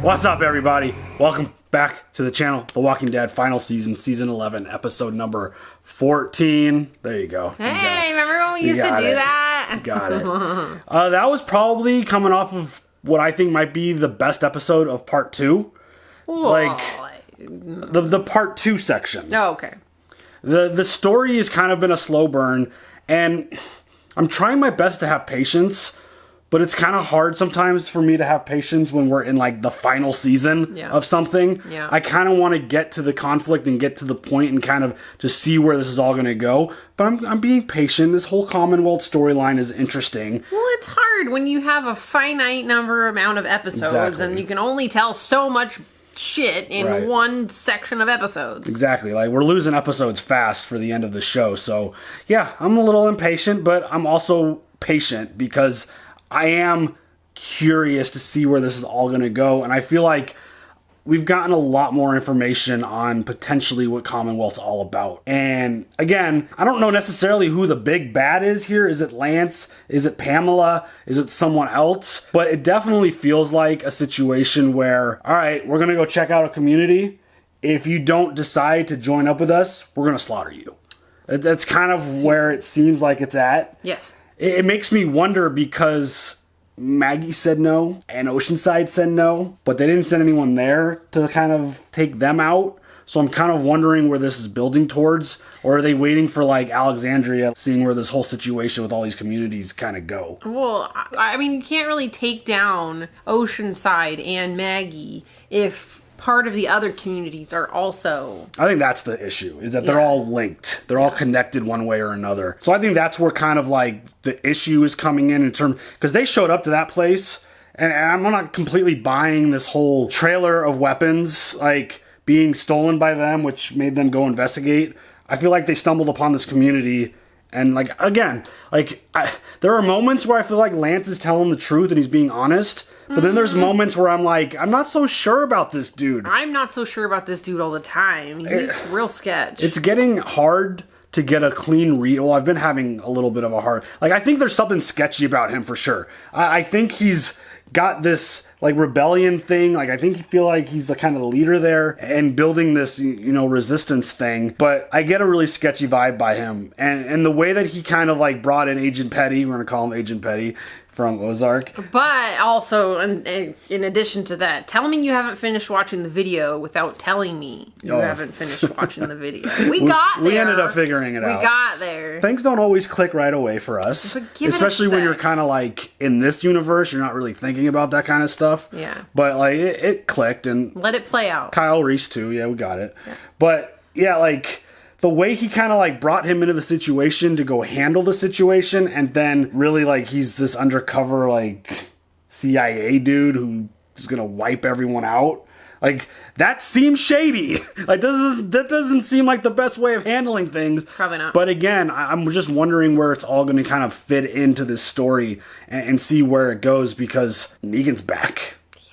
What's up, everybody? Welcome back to the channel, The Walking Dead final season, season 11, episode number 14. There you go. Hey, remember when we used to do that? Got it. That was probably coming off of what I think might be the best episode of part 2. Whoa. Like, the part 2 section. Oh, okay. The story has kind of been a slow burn, and I'm trying my best to have patience, but it's kind of hard sometimes for me to have patience when we're in like the final season of something. Yeah. I kind of want to get to the conflict and get to the point and kind of just see where this is all going to go. But I'm being patient. This whole Commonwealth storyline is interesting. Well, it's hard when you have a finite amount of episodes and you can only tell so much shit in one section of episodes. Exactly. Like, we're losing episodes fast for the end of the show. So, yeah, I'm a little impatient, but I'm also patient because I am curious to see where this is all going to go. And I feel like we've gotten a lot more information on potentially what Commonwealth's all about. And again, I don't know necessarily who the big bad is here. Is it Lance? Is it Pamela? Is it someone else? But it definitely feels like a situation where, all right, we're going to go check out a community. If you don't decide to join up with us, we're going to slaughter you. That's kind of where it seems like it's at. Yes. It makes me wonder because Maggie said no and Oceanside said no, but they didn't send anyone there to kind of take them out. So I'm kind of wondering where this is building towards, or are they waiting for like Alexandria, seeing where this whole situation with all these communities kind of go? Well, I mean, you can't really take down Oceanside and Maggie if part of the other communities are also... I think that's the issue, is that they're all linked. They're all connected one way or another. So I think that's where kind of like the issue is coming in terms... Because they showed up to that place, and I'm not completely buying this whole trailer of weapons, like, being stolen by them, which made them go investigate. I feel like they stumbled upon this community, and like, again, like, there are moments where I feel like Lance is telling the truth and he's being honest. But then there's moments where I'm like, I'm not so sure about this dude. I'm not so sure about this dude all the time. He's real sketch. It's getting hard to get a clean read. Well, I've been having a little bit of a hard... Like, I think there's something sketchy about him for sure. I think he's got this, like, rebellion thing. Like, I feel like he's the kind of the leader there and building this, you know, resistance thing. But I get a really sketchy vibe by him. And the way that he kind of, like, brought in Agent Petty, we're going to call him Agent Petty, from Ozark. But also, in addition to that, tell me you haven't finished watching the video without telling me you haven't finished watching the video. We got there. We ended up figuring it out. We got there. Things don't always click right away for us. Especially when you're kind of like, in this universe, you're not really thinking about that kind of stuff. Yeah. But like, it clicked and... Let it play out. Kyle Reese too, yeah, we got it. Yeah. But, yeah, like... The way he kind of like brought him into the situation to go handle the situation, and then really like he's this undercover like CIA dude who's gonna wipe everyone out. Like, that seems shady. Like, that doesn't seem like the best way of handling things. Probably not. But again, I'm just wondering where it's all gonna kind of fit into this story and see where it goes, because Negan's back. Yeah.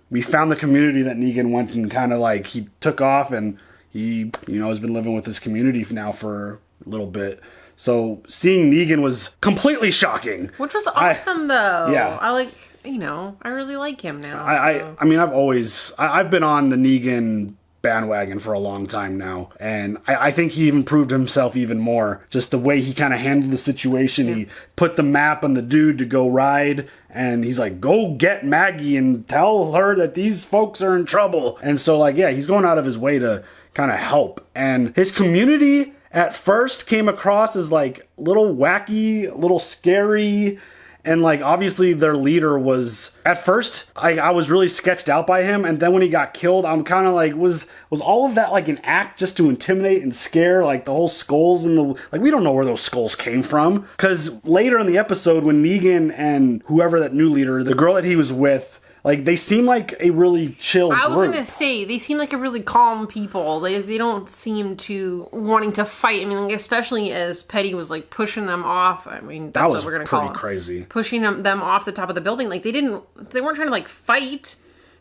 We found the community that Negan went and kind of like he took off, and he, you know, has been living with this community now for a little bit. So seeing Negan was completely shocking. Which was awesome, though. Yeah. I like, you know, I really like him now. I mean, I've been on the Negan bandwagon for a long time now. And I think he even proved himself even more. Just the way he kind of handled the situation. Yeah. He put the map on the dude to go ride. And he's like, go get Maggie and tell her that these folks are in trouble. And so, like, yeah, he's going out of his way to kind of help. And his community at first came across as like a little wacky, a little scary, and like obviously their leader was, at first I was really sketched out by him, and then when he got killed, I'm kind of like, was all of that like an act just to intimidate and scare, like the whole skulls and the, like, we don't know where those skulls came from, because later in the episode when Negan and whoever that new leader, the girl that he was with, like, they seem like a really chill group. I was going to say, they seem like a really calm people. They don't seem to wanting to fight. I mean, like, especially as Petty was, like, pushing them off. I mean, that's what we're going to call it. That was pretty crazy. Pushing them off the top of the building. Like, they weren't trying to, like, fight.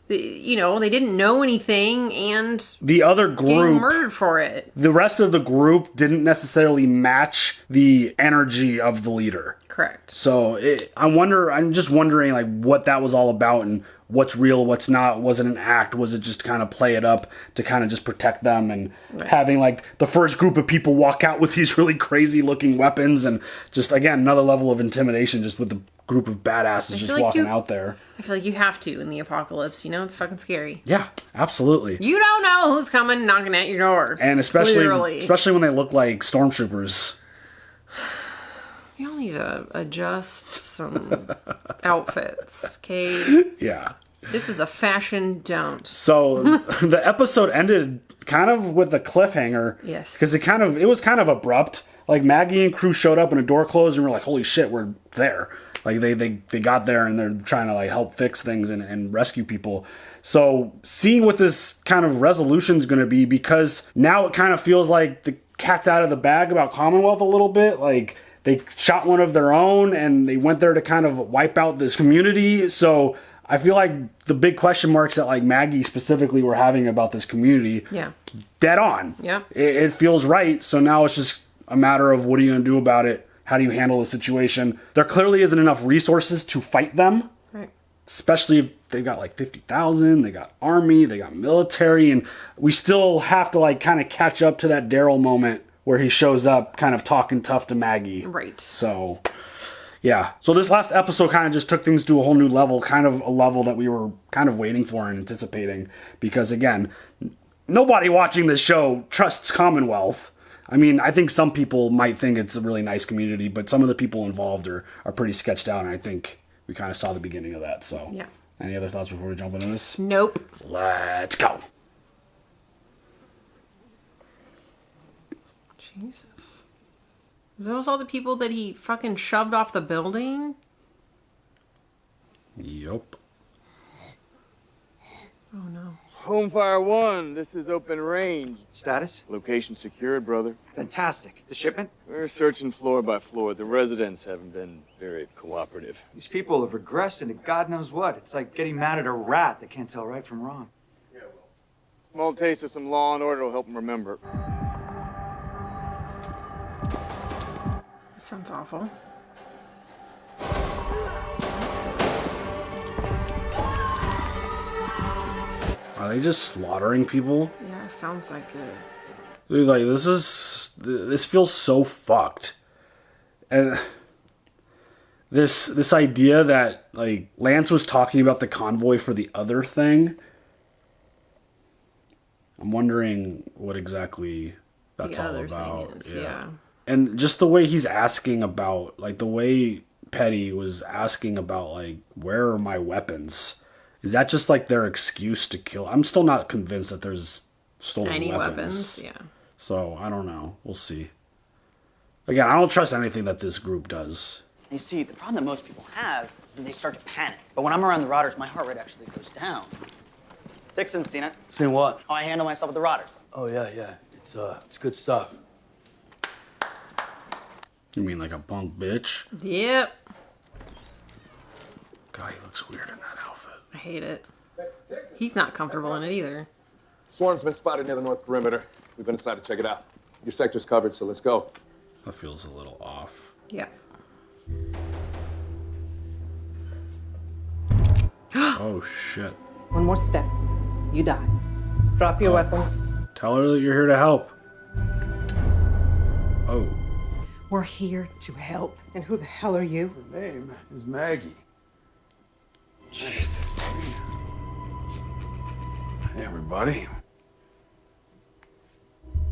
You know, they didn't know anything, and the other group getting murdered for it. The rest of the group didn't necessarily match the energy of the leader. Correct. So I'm just wondering like what that was all about and what's real, what's not. Was it an act? Was it just kind of play it up to kind of just protect them? And having like the first group of people walk out with these really crazy looking weapons, and just again another level of intimidation just with the group of badasses just walking out there. I feel like you have to in the apocalypse, you know? It's fucking scary. Yeah, absolutely. You don't know who's coming knocking at your door. And especially when they look like stormtroopers. You all need to adjust some outfits, okay? Yeah. This is a fashion don't. So the episode ended kind of with a cliffhanger. Yes. Because it was kind of abrupt. Like Maggie and crew showed up and a door closed and we're like, holy shit, we're there. Like they got there and they're trying to like help fix things and rescue people. So seeing what this kind of resolution is going to be, because now it kind of feels like the cat's out of the bag about Commonwealth a little bit. Like they shot one of their own and they went there to kind of wipe out this community. So I feel like the big question marks that like Maggie specifically were having about this community. Yeah. Dead on. Yeah. It feels right. So now it's just a matter of what are you going to do about it? How do you handle the situation? There clearly isn't enough resources to fight them. Right. Especially if they've got like 50,000, they got army, they got military, and we still have to like kind of catch up to that Daryl moment where he shows up kind of talking tough to Maggie. Right. So, yeah. So this last episode kind of just took things to a whole new level, kind of a level that we were kind of waiting for and anticipating. Because again, nobody watching this show trusts Commonwealth. I mean, I think some people might think it's a really nice community, but some of the people involved are pretty sketched out, and I think we kind of saw the beginning of that. So, yeah. Any other thoughts before we jump into this? Nope. Let's go. Jesus. Those all the people that he fucking shoved off the building? Yup. Oh no. Home Fire 1, this is open range. Status? Location secured, brother. Fantastic. The shipment? We're searching floor by floor. The residents haven't been very cooperative. These people have regressed into God knows what. It's like getting mad at a rat that can't tell right from wrong. Small taste of some law and order will help them remember. That sounds awful. Are they just slaughtering people? Yeah, sounds like it. Dude, like this feels so fucked. And this idea that like Lance was talking about the convoy for the other thing. I'm wondering what exactly that's all about. Thing is, yeah. And just the way he's asking about, like the way Petty was asking about, like, where are my weapons? Is that just like their excuse to kill? I'm still not convinced that there's stolen any weapons. Yeah. So I don't know. We'll see. Again, I don't trust anything that this group does. You see, the problem that most people have is that they start to panic. But when I'm around the rotters, my heart rate actually goes down. Dixon's seen it. Seen what? Oh, I handle myself with the rotters. Oh yeah. It's good stuff. You mean like a punk bitch? Yep. God, he looks weird in that outfit. I hate it. He's not comfortable in it either. Swarm's been spotted near the north perimeter. We've been inside to check it out. Your sector's covered, so let's go. That feels a little off. Yeah. Oh, shit. One more step. You die. Drop your weapons. Tell her that you're here to help. Oh. We're here to help. And who the hell are you? Her name is Maggie. Jesus. Hey, everybody.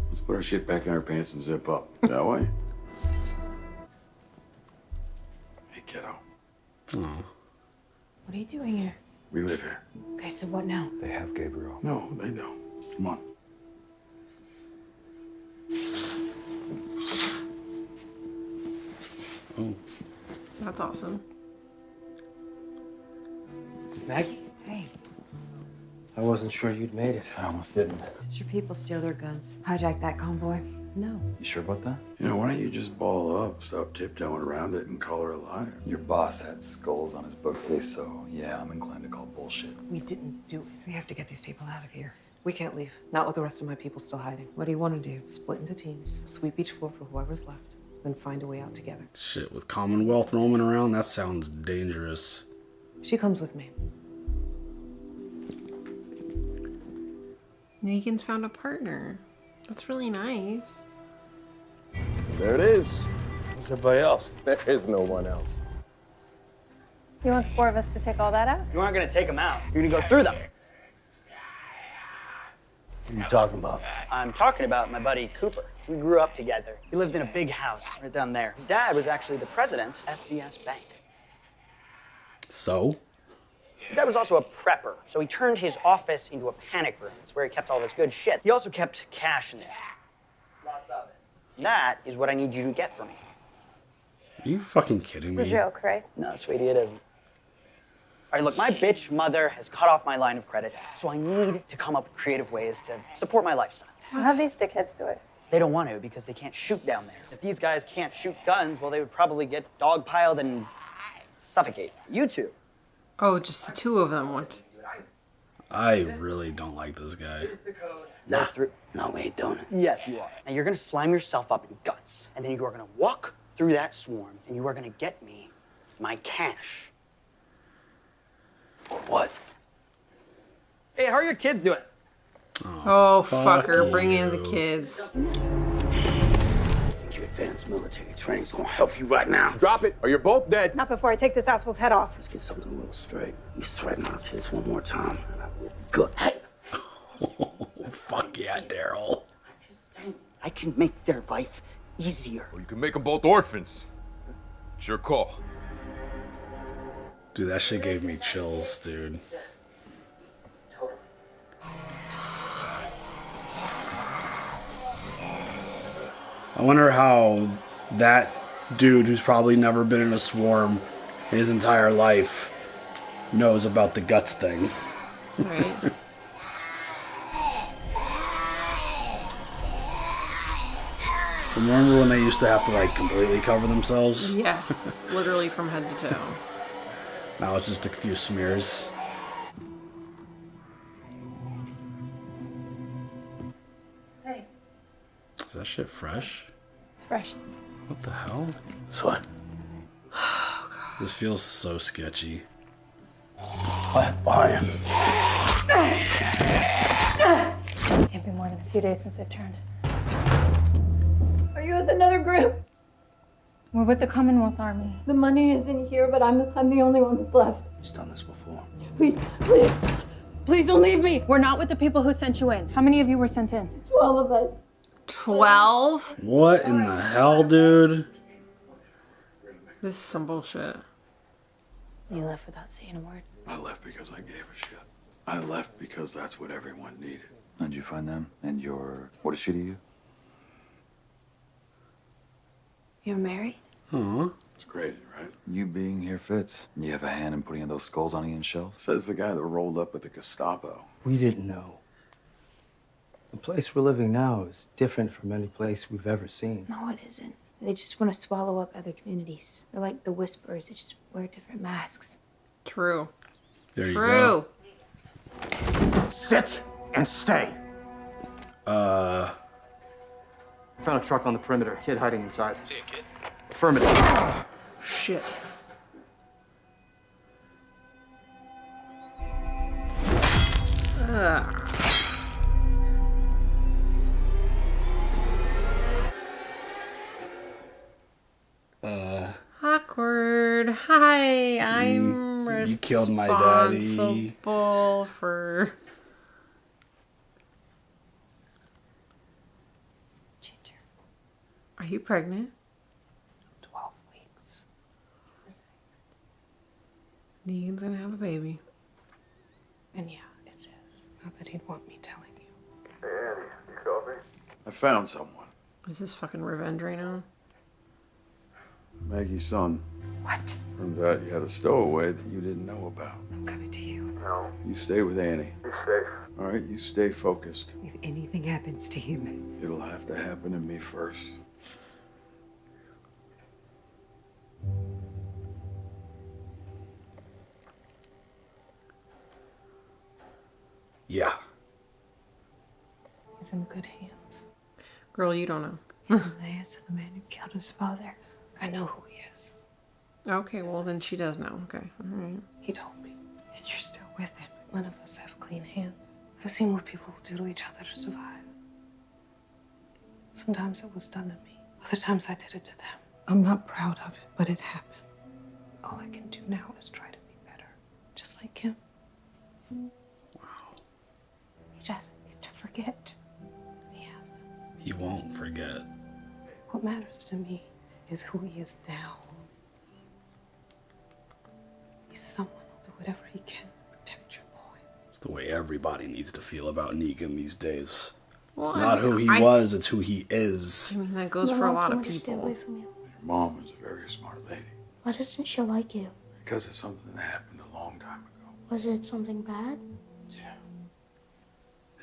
Let's put our shit back in our pants and zip up. That way? Hey, kiddo. Oh. What are you doing here? We live here. Okay, so what now? They have Gabriel. No, they don't. Come on. Oh. That's awesome. Maggie? Hey, I wasn't sure you'd made it. I almost didn't. did your people steal their guns? Hijack that convoy? No. You sure about that? You know, why don't you just ball up, stop tiptoeing around it, and call her a liar? Your boss had skulls on his bookcase, so yeah, I'm inclined to call bullshit. We didn't do it. We have to get these people out of here. We can't leave. Not with the rest of my people still hiding. What do you want to do? Split into teams, sweep each floor for whoever's left, then find a way out together. Shit, with Commonwealth roaming around, that sounds dangerous. She comes with me. Negan's found a partner. That's really nice. There it is. Who's everybody else? There is no one else. You want 4 of us to take all that out? You aren't gonna take them out. You're gonna go through them. What are you talking about? I'm talking about my buddy Cooper. So we grew up together. He lived in a big house right down there. His dad was actually the president of SDS Bank. So? His dad was also a prepper, so he turned his office into a panic room. It's where he kept all this good shit. He also kept cash in there. Lots of it. That is what I need you to get for me. Are you fucking kidding me? It's a joke, right? No, sweetie, it isn't. All right, look, my bitch mother has cut off my line of credit, so I need to come up with creative ways to support my lifestyle. So have these dickheads do it. They don't want to because they can't shoot down there. If these guys can't shoot guns, well, they would probably get dogpiled and suffocate. You two. Oh, just the 2 of them want. I really don't like this guy. No, No, we ain't doing it. yes, you are. Now you're gonna slime yourself up in guts, and then you are gonna walk through that swarm, and you are gonna get me my cash. For what? Hey, how are your kids doing? Oh, fucker, bring in the kids. I think your advanced military training's gonna help you right now. Drop it, or you're both dead. Not before I take this asshole's head off. Let's get something a little straight. You threaten our kids one more time, and I will be good. Hey! Fuck yeah, Daryl. I'm just saying, I can make their life easier. Or you can make them both orphans. It's your call. Dude, that shit gave me chills, dude. I wonder how that dude who's probably never been in a swarm in his entire life knows about the guts thing. Right. Remember when they used to have to like completely cover themselves? Yes, literally from head to toe. Now it's just a few smears. Hey. Is that shit fresh? It's fresh. What the hell? So what? This feels so sketchy. What are you? Can't be more than a few days since they've turned. Are you with another group? We're with the Commonwealth Army. The money is in here, but I'm the only one that's left. He's done this before. Please, please don't leave me. We're not with the people who sent you in. How many of you were sent in? 12 of us. 12? What in the hell, dude? This is some bullshit. You left without saying a word. I left because I gave a shit. I left because that's what everyone needed. How'd you find them? And what is she to you? You're married? Huh? It's crazy, right? You being here fits. You have a hand in putting those skulls on Ian's shelves? Says the guy that rolled up with the Gestapo. We didn't know. The place we're living now is different from any place we've ever seen. No, it isn't. They just want to swallow up other communities. They're like the Whisperers. They just wear different masks. True. There you True. go. Sit and stay. Found a truck on the perimeter. Kid hiding inside. See a kid? Affirmative. Shit. Awkward. Hi, I'm you killed my daddy. responsible for... Ginger. Are you pregnant? 12 weeks. Negan's gonna have a baby. And yeah, it's his. Not that he'd want me telling you. Hey, Andy, you copy? I found someone. Is this fucking revenge right now? Maggie's son. What? Turns out you had a stowaway that you didn't know about. I'm coming to you. No. You stay with Annie. Be safe. All right, you stay focused. If anything happens to him. It'll have to happen to me first. Yeah. He's in good hands. Girl, you don't know. He's in the hands of the man who killed his father. I know who he is. Okay, well then she does know. Okay, all right. He told me. And you're still with him. None of us have clean hands. I've seen what people do to each other to survive. Sometimes it was done to me. Other times I did it to them. I'm not proud of it, but it happened. All I can do now is try to be better. Just like him. Wow. He doesn't need to forget. He hasn't. He won't forget. What matters to me is who he is now. He's someone who'll do whatever he can to protect your boy. It's the way everybody needs to feel about Negan these days. Well, it's not who he was, it's who he is. I mean, that goes for a lot of people. Your mom is a very smart lady. Why doesn't she like you? Because it's something that happened a long time ago. Was it something bad? Yeah.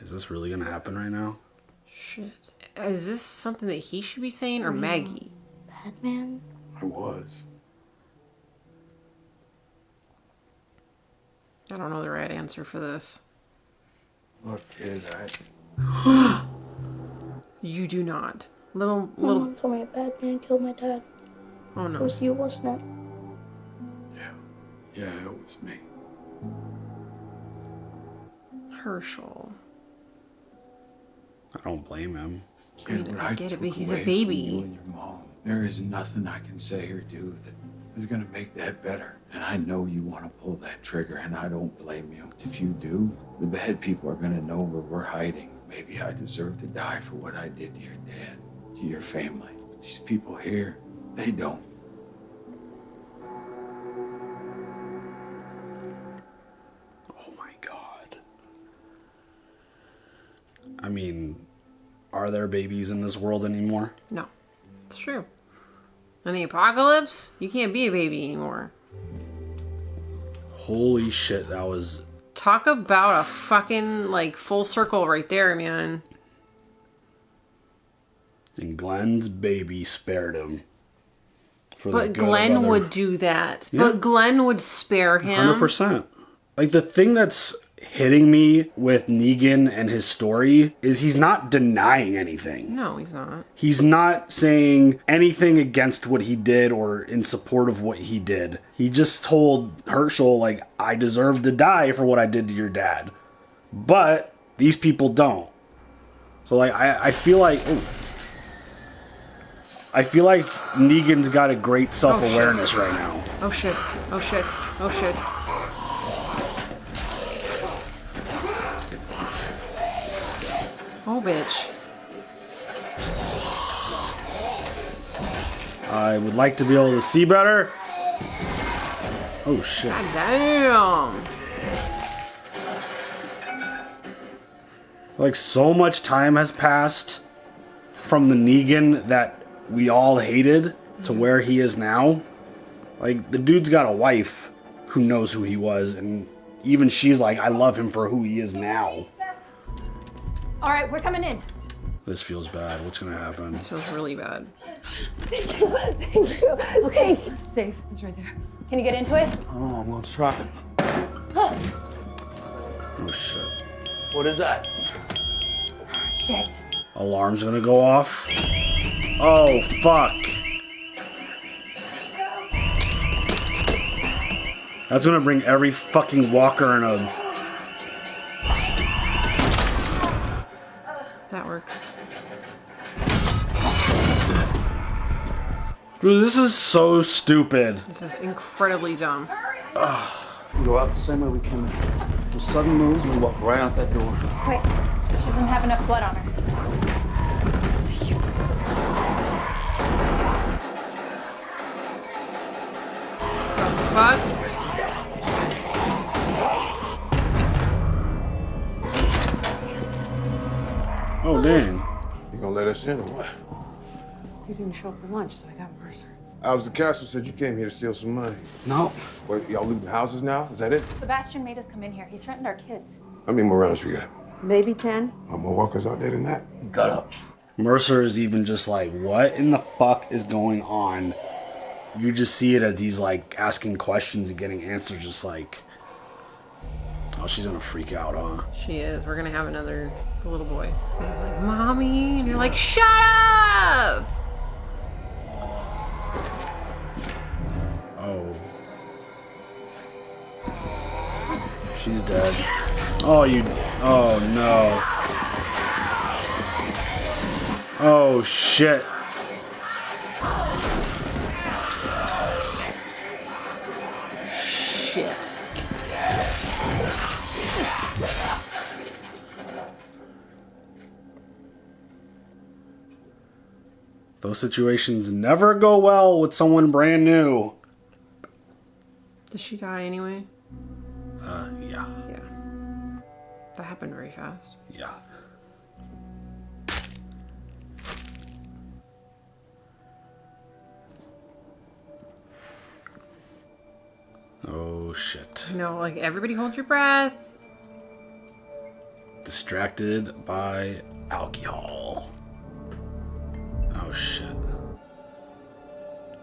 Is this really gonna happen right now? Shit. Is this something that he should be saying or Maggie? Bad man? I was. I don't know the right answer for this. Look, kid, You do not. My mom told me a bad man killed my dad. Oh no. It was you, wasn't it? Yeah, it was me. Hershel. I don't blame him. Kid, I get it, but he's a away baby. from you and your mom. There is nothing I can say or do that is gonna make that better. And I know you want to pull that trigger, and I don't blame you. If you do, the bad people are gonna know where we're hiding. Maybe I deserve to die for what I did to your dad, to your family. But these people here, they don't. Oh my god. I mean, are there babies in this world anymore? No. It's true. In the apocalypse, you can't be a baby anymore. Holy shit, that was... Talk about a fucking, like, full circle right there, man. And Glenn's baby spared him. But Glenn would do that. Yeah. But Glenn would spare him. 100%. Like, the thing that's hitting me with Negan and his story is he's not denying anything. No, he's not. He's not saying anything against what he did or in support of what he did. He just told Hershel, like, I deserve to die for what I did to your dad. But these people don't. So, like, I feel like... Ooh, I feel like Negan's got a great self-awareness right now. Oh shit. Oh shit. Oh shit. Oh, bitch. I would like to be able to see better. Oh shit. God damn. Like, so much time has passed from the Negan that we all hated to where he is now. Like, the dude's got a wife who knows who he was, and even she's like, I love him for who he is now. All right, we're coming in. This feels bad. What's gonna happen? This feels really bad. Thank you. Thank you. Okay. Safe. It's right there. Can you get into it? Oh, I'm gonna try. Oh shit. What is that? Shit. Alarm's gonna go off. Oh fuck. That's gonna bring every fucking walker in a... That works. Dude, this is so stupid. This is incredibly dumb. We go out the same way we came in. With sudden moves, we walk right out that door. Wait, she doesn't have enough blood on her. Fuck. Oh, dang. You gonna let us in or what? You didn't show up for lunch, so I got Mercer. Alice the Castle said you came here to steal some money. No. What, y'all leaving houses now? Is that it? Sebastian made us come in here. He threatened our kids. How many more runners we got? Maybe 10. More walkers out there than that? Got up. Mercer is even just like, what in the fuck is going on? You just see it as he's like asking questions and getting answers, just like, oh, she's gonna freak out, huh? She is. We're gonna have another little boy. He's like, Mommy, and you're like, shut up! Oh. She's dead. Oh, you Oh no. Oh shit. Shit. Those situations never go well with someone brand new. Does she die anyway? Yeah. Yeah. That happened very fast. Yeah. Oh shit. No, like everybody hold your breath. Distracted by alcohol. Oh shit.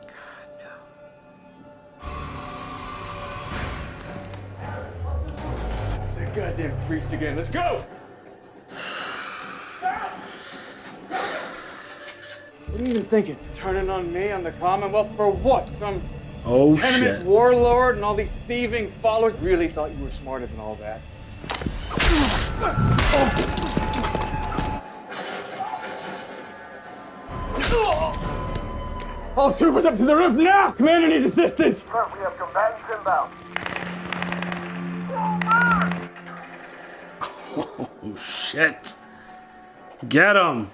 God, It's that goddamn priest again. Let's go! What are you even thinking? Turning on me on the Commonwealth for what? Some tenement shit. warlord and all these thieving followers? Really thought you were smarter than all that. All troopers up to the roof now! Commander needs assistance! Sir, we have combatants inbound. Oh shit. Get him.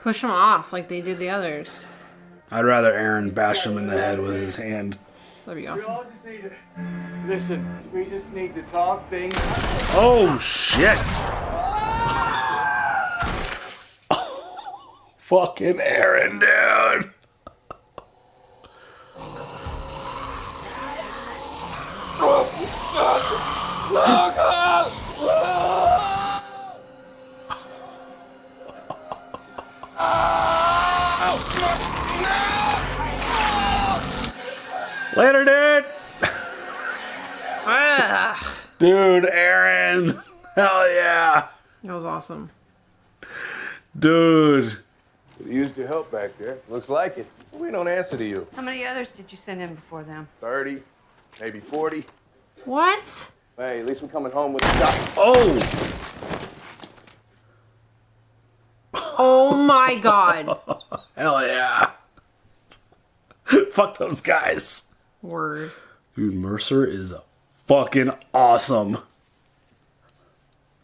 push him off like they did the others. I'd rather Aaron bash him in the head with his hand. That'd be We awesome. all just need to... Listen, we just need to talk things. Oh shit. Fucking Aaron, dude. Later, dude. Dude, Aaron. Hell yeah. That was awesome. Dude. Used your help back there. Looks like it. We don't answer to you. How many others did you send in before them? 30, maybe 40. What? Hey, at least we're coming home with a shot. Oh! Oh my god. Hell yeah. Fuck those guys. Word. Dude, Mercer is fucking awesome.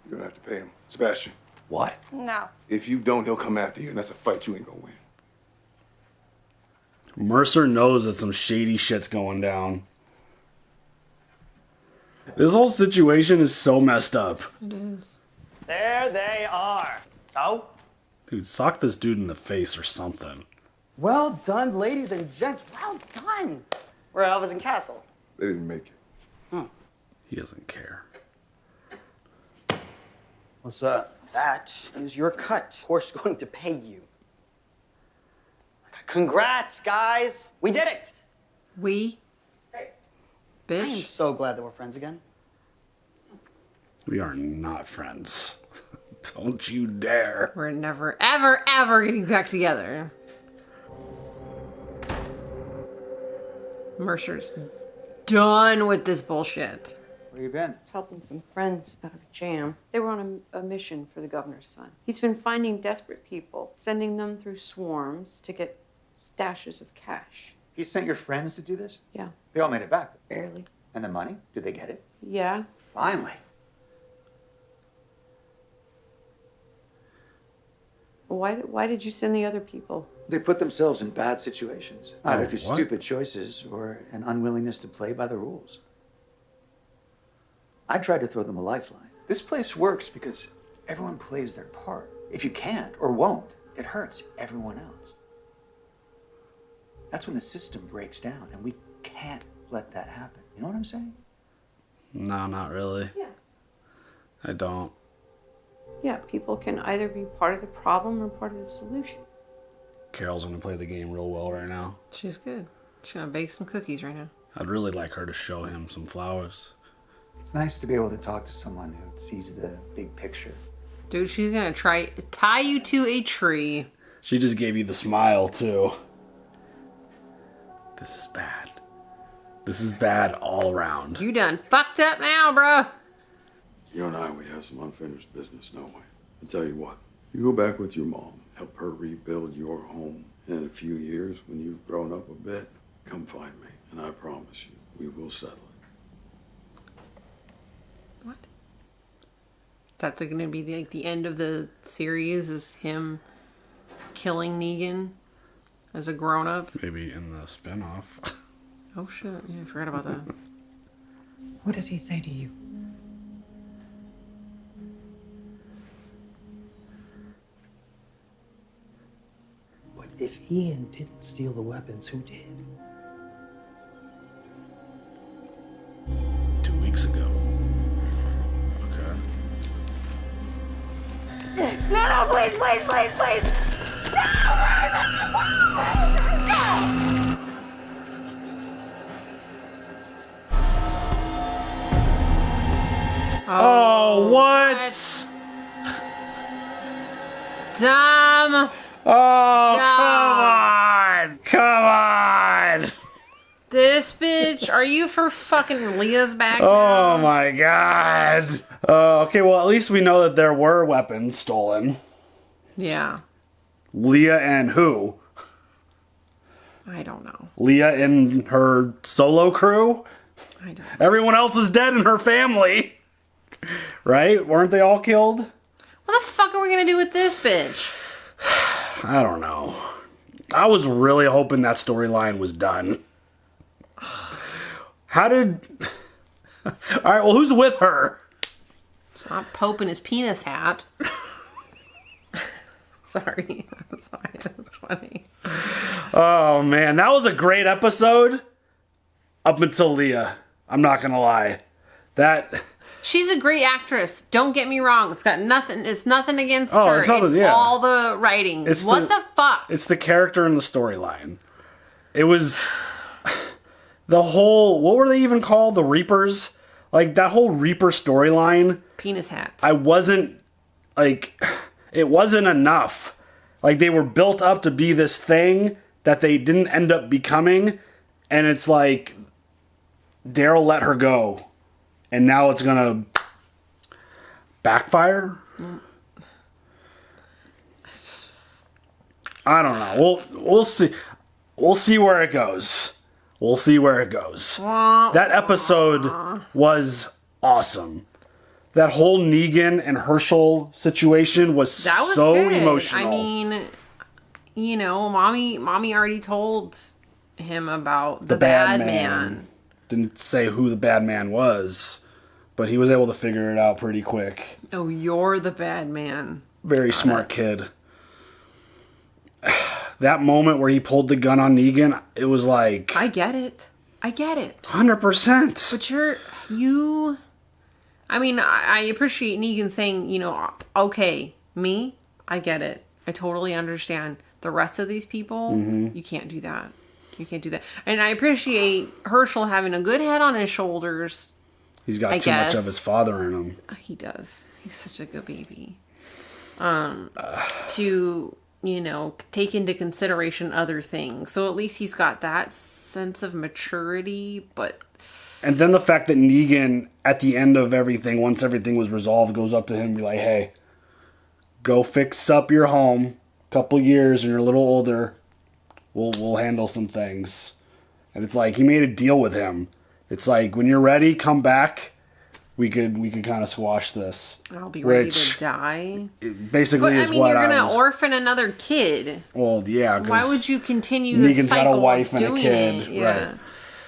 You're gonna have to pay him. Sebastian. What? No. If you don't, he'll come after you, and that's a fight you ain't gonna win. Mercer knows that some shady shit's going down. This whole situation is so messed up. It is. There they are. So? Dude, sock this dude in the face or something. Well done, ladies and gents. Well done. We're at Elvis and Castle. They didn't make it. Huh. He doesn't care. What's that? That is your cut. Of course, going to pay you. Congrats, guys. We did it. We? Hey. Bitch. I am so glad that we're friends again. We are not friends. Don't you dare. We're never, ever, ever getting back together. Mercer's done with this bullshit. Where you been? It's helping some friends out of a jam. They were on a mission for the governor's son. He's been finding desperate people, sending them through swarms to get stashes of cash. He sent your friends to do this? Yeah. They all made it back. Barely. And the money? Did they get it? Yeah. Finally. Why did you send the other people? They put themselves in bad situations, either through what? stupid choices or an unwillingness to play by the rules. I tried to throw them a lifeline. This place works because everyone plays their part. If you can't or won't, it hurts everyone else. That's when the system breaks down, and we can't let that happen. You know what I'm saying? No, not really. Yeah. I don't. Yeah, people can either be part of the problem or part of the solution. Carol's gonna play the game real well right now. She's good. She's gonna bake some cookies right now. I'd really like her to show him some flowers. It's nice to be able to talk to someone who sees the big picture. Dude, she's gonna tie you to a tree. She just gave you the smile, too. This is bad. This is bad all around. You done fucked up now, bruh. You and I, we have some unfinished business, don't we? I tell you what, you go back with your mom, help her rebuild your home. And in a few years, when you've grown up a bit, come find me. And I promise you, we will settle it. What? That's going to be the end of the series, is him killing Negan as a grown-up? Maybe in the spinoff. Oh shit, yeah, I forgot about that. What did he say to you? But if Ian didn't steal the weapons, who did? 2 weeks ago. Okay. No, please, please, please, please! Oh, what? Dumb. Oh, Dumb. come on! This bitch, are you for fucking Leah's back Oh my god. Okay, well, at least we know that there were weapons stolen. Yeah. Leah and who? I don't know. Leah and her solo crew? I don't know. Everyone else is dead in her family. Right? Weren't they all killed? What the fuck are we gonna do with this bitch? I don't know. I was really hoping that storyline was done. How did... Alright, well, who's with her? Stop poking his penis hat. Sorry. Sorry, that's funny. Oh, man. That was a great episode. Up until Leah. I'm not gonna lie. That... She's a great actress. Don't get me wrong. It's nothing against Oh, her. it's nothing, It's yeah. all the writing. What the fuck? It's the character and the storyline. It was... The whole... What were they even called? The Reapers? Like, that whole Reaper storyline... Penis hats. I wasn't... Like... It wasn't enough. Like, they were built up to be this thing that they didn't end up becoming. And it's like... Daryl let her go. And now it's gonna... backfire? I don't know. We'll see. We'll see where it goes. We'll see where it goes. That episode was awesome. That whole Negan and Hershel situation was so good. emotional. I mean, you know, mommy already told him about the bad man. Didn't say who the bad man was, but he was able to figure it out pretty quick. Oh, you're the bad man. Very smart kid. That moment where he pulled the gun on Negan, it was like... I get it. 100%. But I mean, I appreciate Negan saying, you know, okay, me, I get it. I totally understand. The rest of these people, you can't do that. You can't do that. And I appreciate Hershel having a good head on his shoulders. He's got too much of his father in him. He does. He's such a good baby. To, you know, take into consideration other things. So at least he's got that sense of maturity, but... And then the fact that Negan, at the end of everything, once everything was resolved, goes up to him and be like, hey, go fix up your home. Couple years and you're a little older. We'll handle some things. And it's like, he made a deal with him. It's like, when you're ready, come back. We could kind of squash this. I'll be ready to die. Basically, is what you're gonna orphan another kid. Well, yeah. Why would you continue the Negan's cycle got a wife of and a doing kid, it? Yeah. right?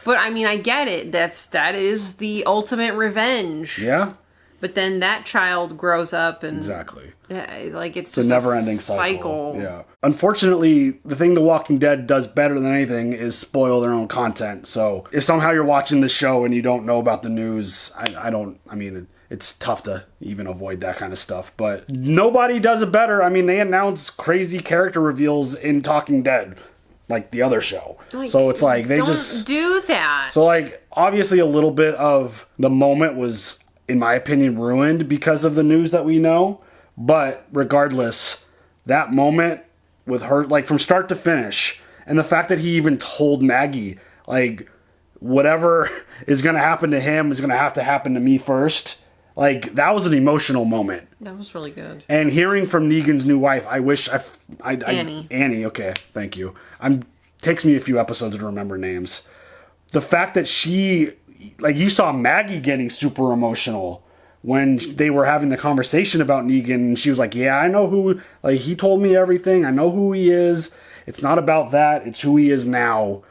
But I mean, I get it. That is the ultimate revenge. Yeah. But then that child grows up and exactly. Like it's a just never-ending cycle. Yeah. Unfortunately, the thing The Walking Dead does better than anything is spoil their own content. So if somehow you're watching the show and you don't know about the news, it's tough to even avoid that kind of stuff. But nobody does it better. I mean, they announce crazy character reveals in Talking Dead, like the other show. So it's like they don't do that. So like obviously a little bit of the moment was, in my opinion, ruined because of the news that we know. But regardless, that moment with her, like from start to finish, and the fact that he even told Maggie, like, whatever is going to happen to him is going to happen to me first. Like, that was an emotional moment. That was really good. And hearing from Negan's new wife, Annie. Annie, okay, thank you. Takes me a few episodes to remember names. The fact that she, like, you saw Maggie getting super emotional when they were having the conversation about Negan, and she was like, yeah, I know who, like, he told me everything, I know who he is, it's not about that, it's who he is now.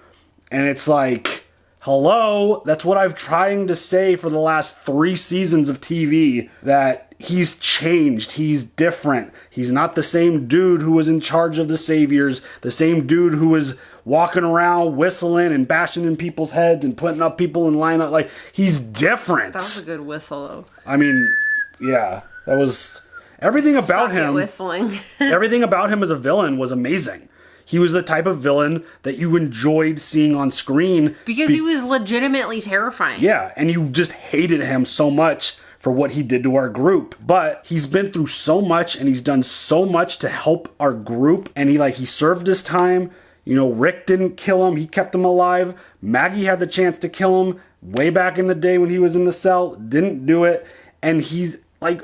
And it's like, hello, that's what I've trying to say for the last 3 seasons of TV, that he's changed, he's different, he's not the same dude who was in charge of the Saviors, the same dude who was walking around whistling and bashing in people's heads and putting up people in lineup. Like, he's different. That was a good whistle, though. I mean, yeah, that was everything about Suck at him. Whistling. Everything about him as a villain was amazing. He was the type of villain that you enjoyed seeing on screen because he was legitimately terrifying. Yeah, and you just hated him so much for what he did to our group. But he's been through so much and he's done so much to help our group, and he served his time. You know, Rick didn't kill him. He kept him alive. Maggie had the chance to kill him way back in the day when he was in the cell. Didn't do it. And he's like,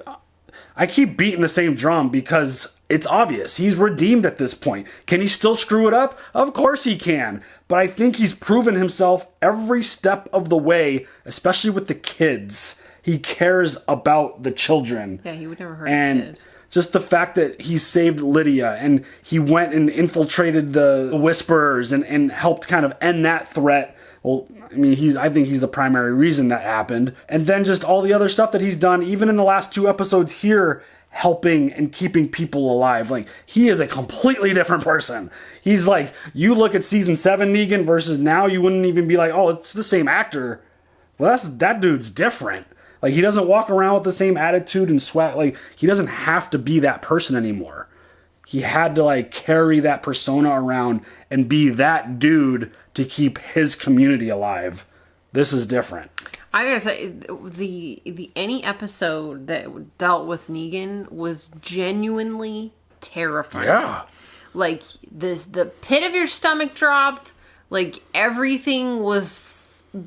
I keep beating the same drum because it's obvious. He's redeemed at this point. Can he still screw it up? Of course he can. But I think he's proven himself every step of the way, especially with the kids. He cares about the children. Yeah, he would never hurt a kid. Just the fact that he saved Lydia and he went and infiltrated the Whisperers and helped kind of end that threat. Well, I mean, I think he's the primary reason that happened. And then just all the other stuff that he's done, even in the last 2 episodes here, helping and keeping people alive. Like, he is a completely different person. He's like, you look at season 7 Negan versus now, you wouldn't even be like, oh, it's the same actor. Well, that dude's different. Like, he doesn't walk around with the same attitude and swag. Like, he doesn't have to be that person anymore. He had to, like, carry that persona around and be that dude to keep his community alive. This is different. I gotta say, the any episode that dealt with Negan was genuinely terrifying. Yeah. Like, the pit of your stomach dropped. Like, everything was...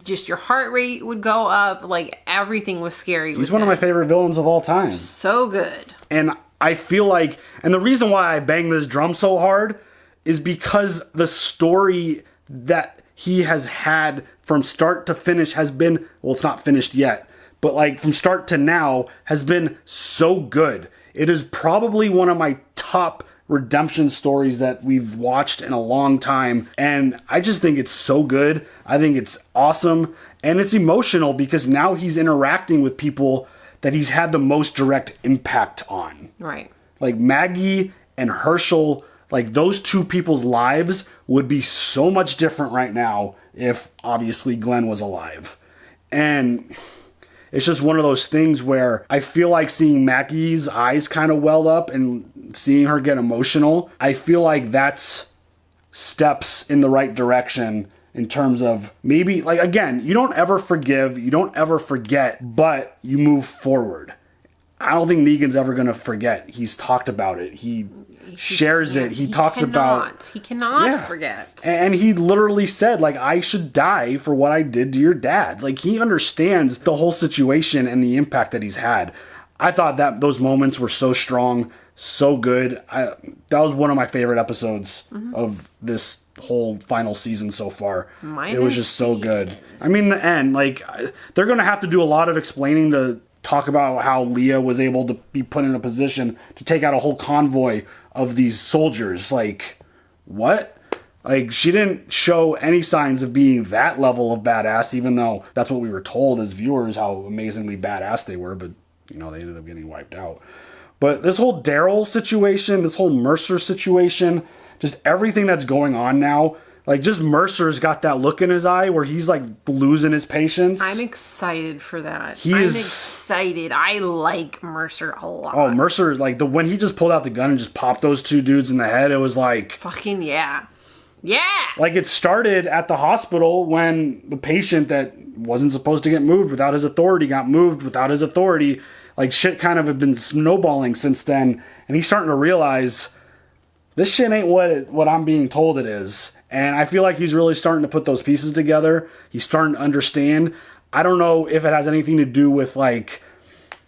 just your heart rate would go up. Like, everything was scary. He's one of my favorite villains of all time. So good. And I feel like, and the reason why I bang this drum so hard is because the story that he has had from start to finish has been, well, it's not finished yet, but like from start to now has been so good. It is probably one of my top redemption stories that we've watched in a long time, and I just think it's so good. I think it's awesome, and it's emotional because now he's interacting with people that he's had the most direct impact on. Right. Like Maggie and Hershel, like those 2 people's lives would be so much different right now if obviously Glenn was alive. And it's just one of those things where I feel like seeing Maggie's eyes kind of well up and seeing her get emotional, I feel like that's steps in the right direction in terms of maybe, like, again, you don't ever forgive, you don't ever forget, but you move forward. I don't think Negan's ever going to forget. He's talked about it. He shares it. He talks about... He cannot forget. And he literally said, like, I should die for what I did to your dad. Like, he understands the whole situation and the impact that he's had. I thought that those moments were so strong, so good. That was one of my favorite episodes of this whole final season so far. It was just so good. I mean, the end, like, they're going to have to do a lot of explaining to talk about how Leah was able to be put in a position to take out a whole convoy of these soldiers. Like, what? Like, she didn't show any signs of being that level of badass, even though that's what we were told as viewers, how amazingly badass they were, but, you know, they ended up getting wiped out. But this whole Daryl situation, this whole Mercer situation, just everything that's going on now, like, just Mercer's got that look in his eye where he's, like, losing his patience. I'm excited for that. I'm excited. I like Mercer a lot. Oh, Mercer, like, when he just pulled out the gun and just popped those 2 dudes in the head, it was like... Fucking yeah. Yeah! Like, it started at the hospital when the patient that wasn't supposed to get moved without his authority got moved without his authority. Like, shit kind of have been snowballing since then. And he's starting to realize, this shit ain't what I'm being told it is. And I feel like he's really starting to put those pieces together. He's starting to understand. I don't know if it has anything to do with, like,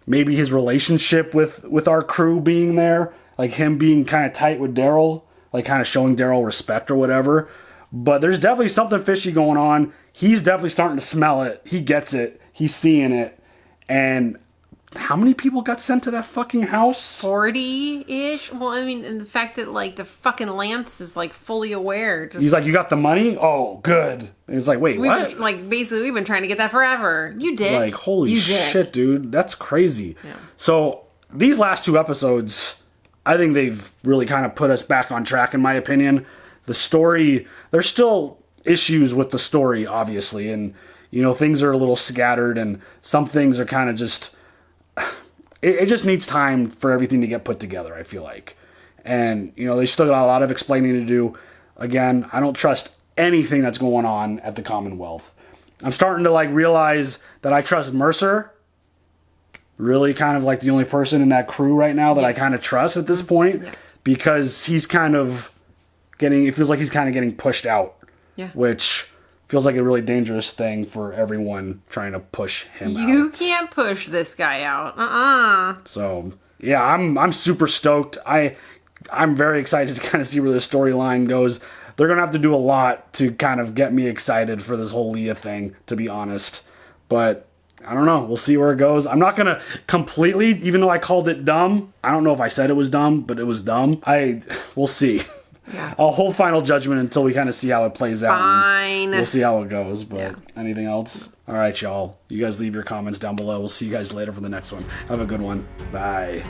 maybe his relationship with our crew being there, like him being kind of tight with Daryl, like kind of showing Daryl respect or whatever. But there's definitely something fishy going on. He's definitely starting to smell it. He gets it. He's seeing it. And how many people got sent to that fucking house? 40-ish? Well, I mean, and the fact that, like, the fucking Lance is, like, fully aware. He's like, you got the money? Oh, good. And it's like, wait, what? Basically, we've been trying to get that forever. You did. Like, holy shit, dude. That's crazy. Yeah. So, these last 2 episodes, I think they've really kind of put us back on track, in my opinion. The story, there's still issues with the story, obviously. And, you know, things are a little scattered, and some things are kind of just... It just needs time for everything to get put together, I feel like. And, you know, they still got a lot of explaining to do. Again, I don't trust anything that's going on at the Commonwealth. I'm starting to, like, realize that I trust Mercer. Really kind of, like, the only person in that crew right now that I kind of trust at this point. Yes. Because he's kind of getting... It feels like he's kind of getting pushed out. Yeah. Which... feels like a really dangerous thing for everyone trying to push him out. You can't push this guy out. So, yeah, I'm super stoked. I'm very excited to kind of see where the storyline goes. They're going to have to do a lot to kind of get me excited for this whole Leah thing, to be honest. But, I don't know. We'll see where it goes. I'm not going to completely, even though I called it dumb. I don't know if I said it was dumb, but it was dumb. We'll see. Yeah. I'll hold final judgment until we kind of see how it plays out. Fine. We'll see how it goes, but anything else? All right, y'all. You guys leave your comments down below. We'll see you guys later for the next one. Have a good one. Bye.